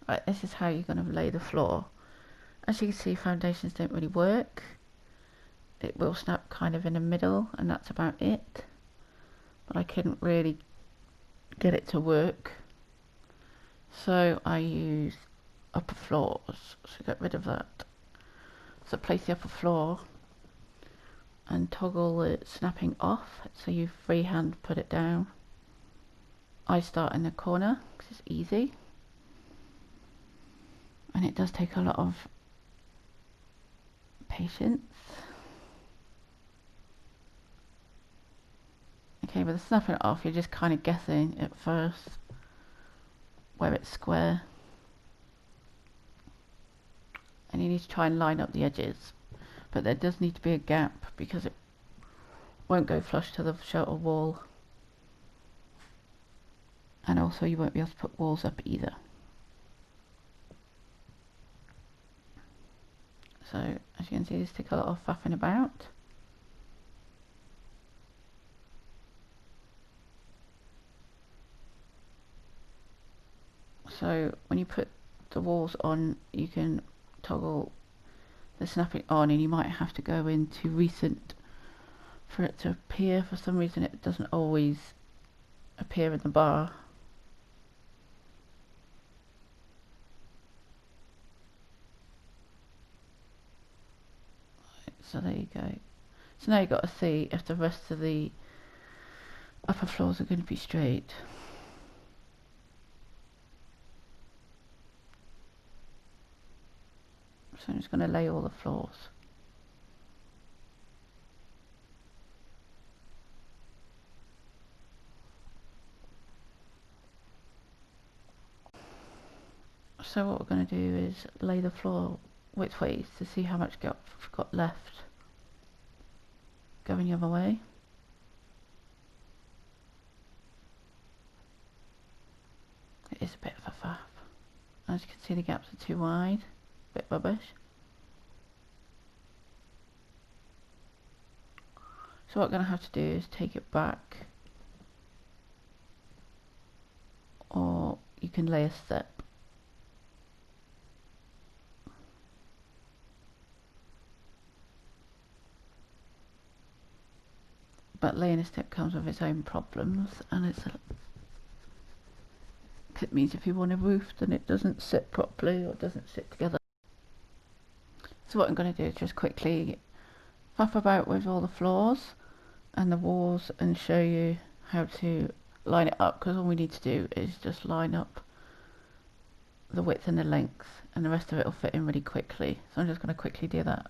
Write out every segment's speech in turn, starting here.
Right, this is how you're going to lay the floor. As you can see, foundations don't really work. It will snap kind of in the middle, and that's about it. But I couldn't really get it to work, so I use upper floors. So get rid of that. So place the upper floor and toggle the snapping off, so you freehand put it down. I start in the corner because it's easy, and it does take a lot of patience. Okay, with the snapping it off, you're just kind of guessing at first where it's square, and you need to try and line up the edges, but there does need to be a gap because it won't go flush to the shelter wall, and also you won't be able to put walls up either. So as you can see, this takes a lot of faffing about. So when you put the walls on, you can toggle the snapping on, and you might have to go into recent for it to appear. For some reason it doesn't always appear in the bar. So there you go. So now you've got to see if the rest of the upper floors are going to be straight. So I'm just going to lay all the floors. So what we're going to do is lay the floor widthways to see how much gap we've got left going the other way. It is a bit of a faff. As you can see, the gaps are too wide, a bit rubbish. So what we're going to have to do is take it back, or you can lay a step. But laying a step comes with its own problems, and it means if you want a roof, then it doesn't sit properly or doesn't sit together. So what I'm going to do is just quickly faff about with all the floors and the walls and show you how to line it up, because all we need to do is just line up the width and the length, and the rest of it will fit in really quickly. So I'm just going to quickly do that.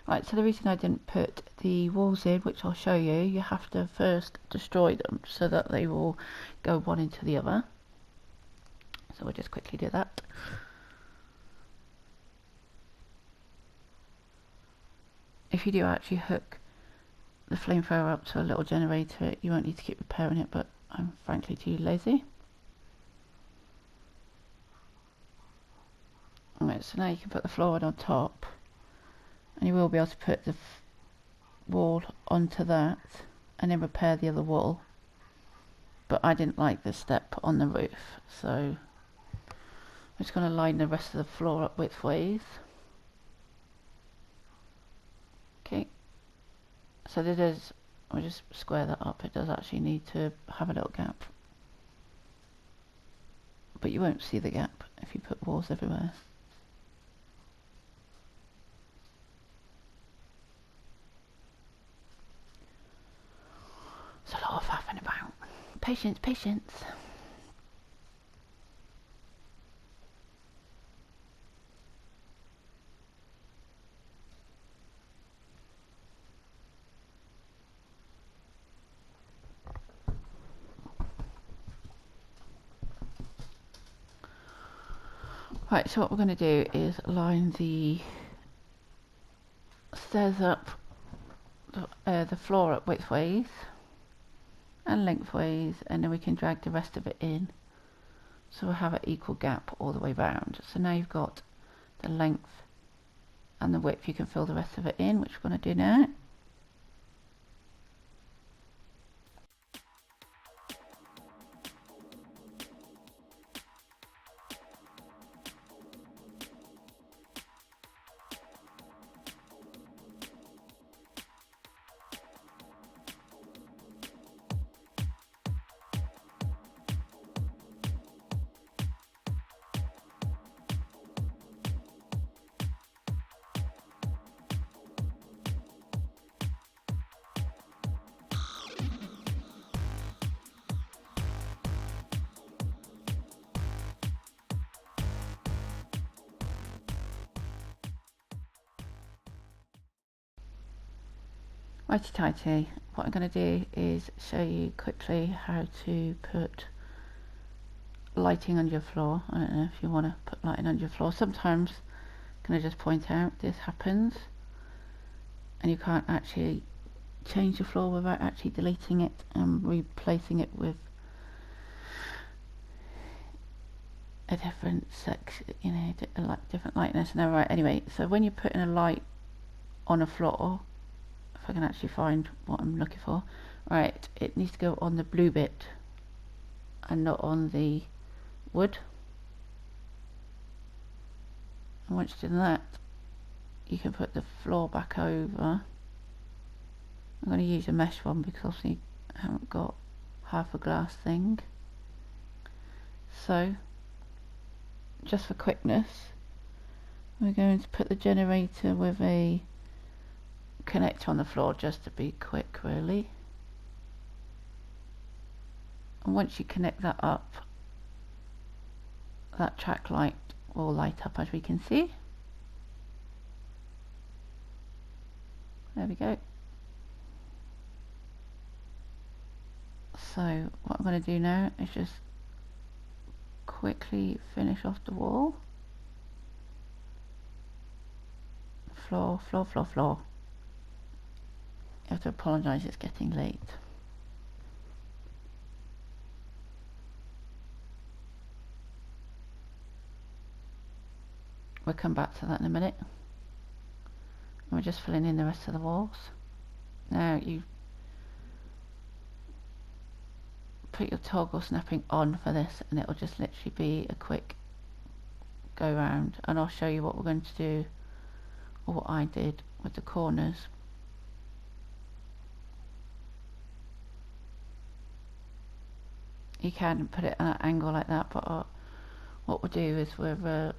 Right, so the reason I didn't put the walls in, which I'll show you, you have to first destroy them so that they will go one into the other. So we'll just quickly do that. If you do actually hook the flamethrower up to a little generator, you won't need to keep repairing it, but I'm frankly too lazy. Alright, so now you can put the floor on top, and you will be able to put the wall onto that and then repair the other wall. But I didn't like this step on the roof, so I'm just going to line the rest of the floor up widthways. Okay, so this is, I'll just square that up, it does actually need to have a little gap, but you won't see the gap if you put walls everywhere. It's a lot of faffing about. Patience, patience. Right, so what we're going to do is line the stairs up, the floor up widthways and lengthways, and then we can drag the rest of it in so we'll have an equal gap all the way round. So now you've got the length and the width, you can fill the rest of it in, which we're going to do now. Righty tighty, what I'm going to do is show you quickly how to put lighting on your floor. I don't know if you want to put lighting on your floor. Sometimes, can I just point out, this happens and you can't actually change the floor without actually deleting it and replacing it with a different different lightness. No, right, anyway, so when you're putting a light on a floor, if I can actually find what I'm looking for, right, it needs to go on the blue bit and not on the wood. And once you've done that, you can put the floor back over. I'm going to use a mesh one because obviously I haven't got half a glass thing. So just for quickness, we're going to put the generator with a connector on the floor just to be quick, really. And once you connect that up, that track light will light up, as we can see. There we go. So what I'm going to do now is just quickly finish off the wall. Floor, floor, floor, floor. You have to apologise, it's getting late. We'll come back to that in a minute. And we're just filling in the rest of the walls. Now you put your toggle snapping on for this and it will just literally be a quick go round, and I'll show you what we're going to do, or what I did with the corners. You can put it at an angle like that, but what we'll do is we'll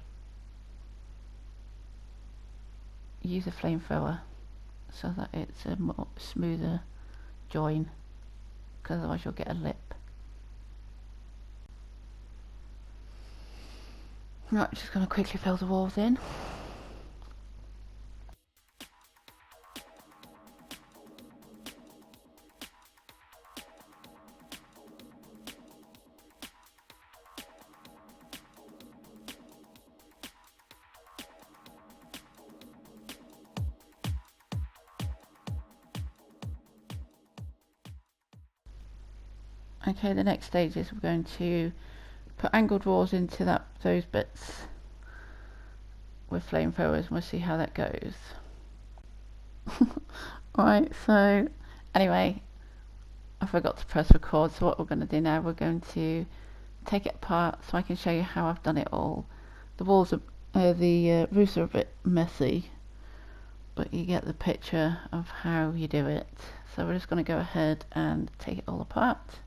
use a flamethrower so that it's a more smoother join, because otherwise you'll get a lip. Right, just going to quickly fill the walls in. Okay, the next stage is we're going to put angled walls into those bits with flamethrowers, and we'll see how that goes. Right, so anyway, I forgot to press record, so what we're going to do now, we're going to take it apart so I can show you how I've done it all. The walls are, the roofs are a bit messy, but you get the picture of how you do it. So we're just going to go ahead and take it all apart.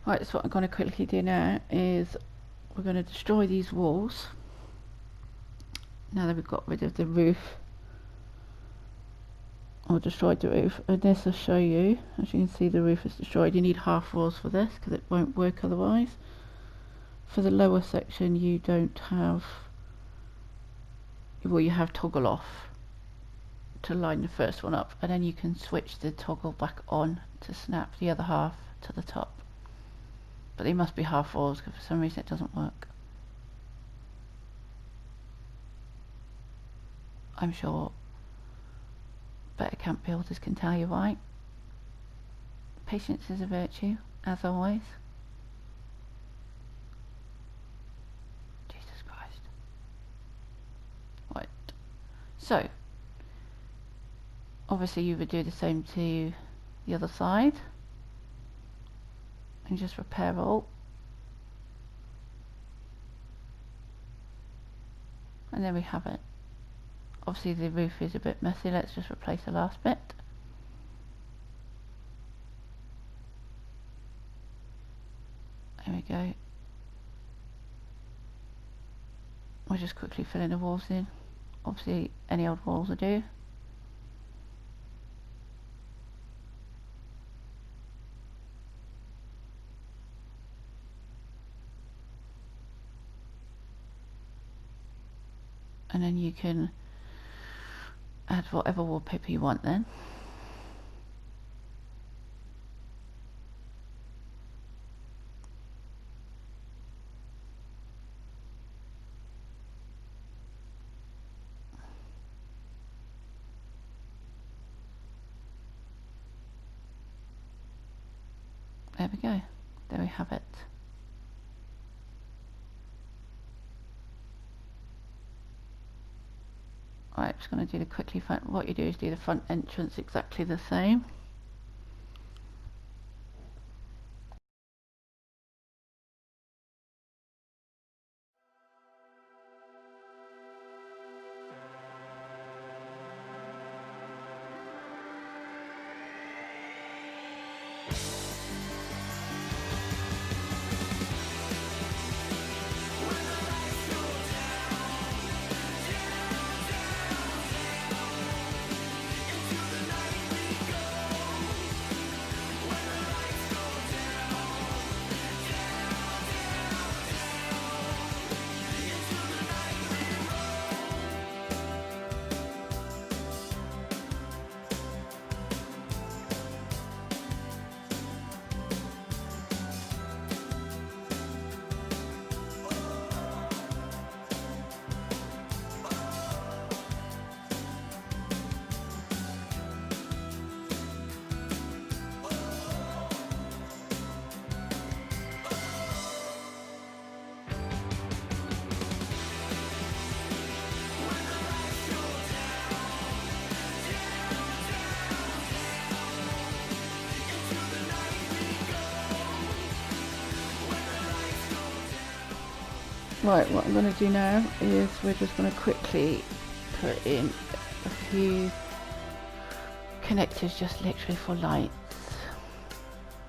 Right, so what I'm going to quickly do now is we're going to destroy these walls. Now that we've got rid of the roof, or destroyed the roof, and this will show you, as you can see, the roof is destroyed. You need half walls for this because it won't work otherwise. For the lower section you don't have, well, you have toggle off to line the first one up, and then you can switch the toggle back on to snap the other half to the top. But they must be half walls because for some reason it doesn't work. I'm sure better camp builders can tell you why. Patience is a virtue, as always. Jesus Christ. Right. So, obviously you would do the same to the other side. And just repair all. And there we have it. Obviously the roof is a bit messy, let's just replace the last bit. There we go. We'll just quickly fill in the walls in. Obviously any old walls will do. And then you can add whatever wallpaper you want then. There we go. There we have it. Right, just going to do the quickly front. What you do is do the front entrance exactly the same. Right, what I'm going to do now is we're just going to quickly put in a few connectors just literally for lights.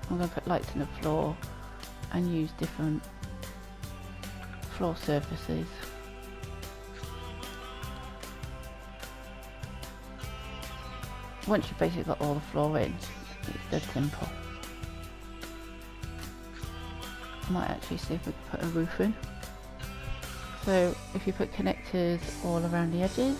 I'm going to put lights in the floor and use different floor surfaces. Once you've basically got all the floor in, it's dead simple. I might actually see if we can put a roof in. So if you put connectors all around the edges,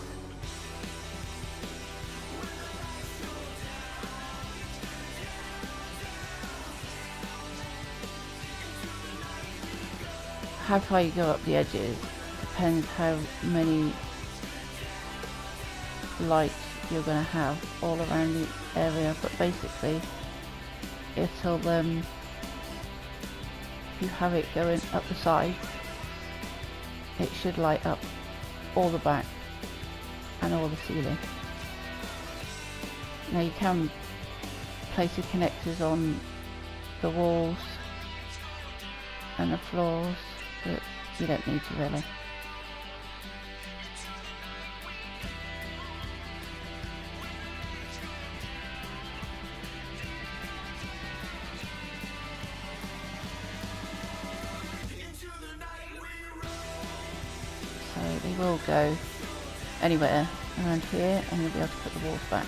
how far you go up the edges depends how many lights you're going to have all around the area, but basically it'll if you have it going up the side, it should light up all the back and all the ceiling. Now you can place the connectors on the walls and the floors, but you don't need to really. but they will go anywhere around here, and you'll be able to put the walls back.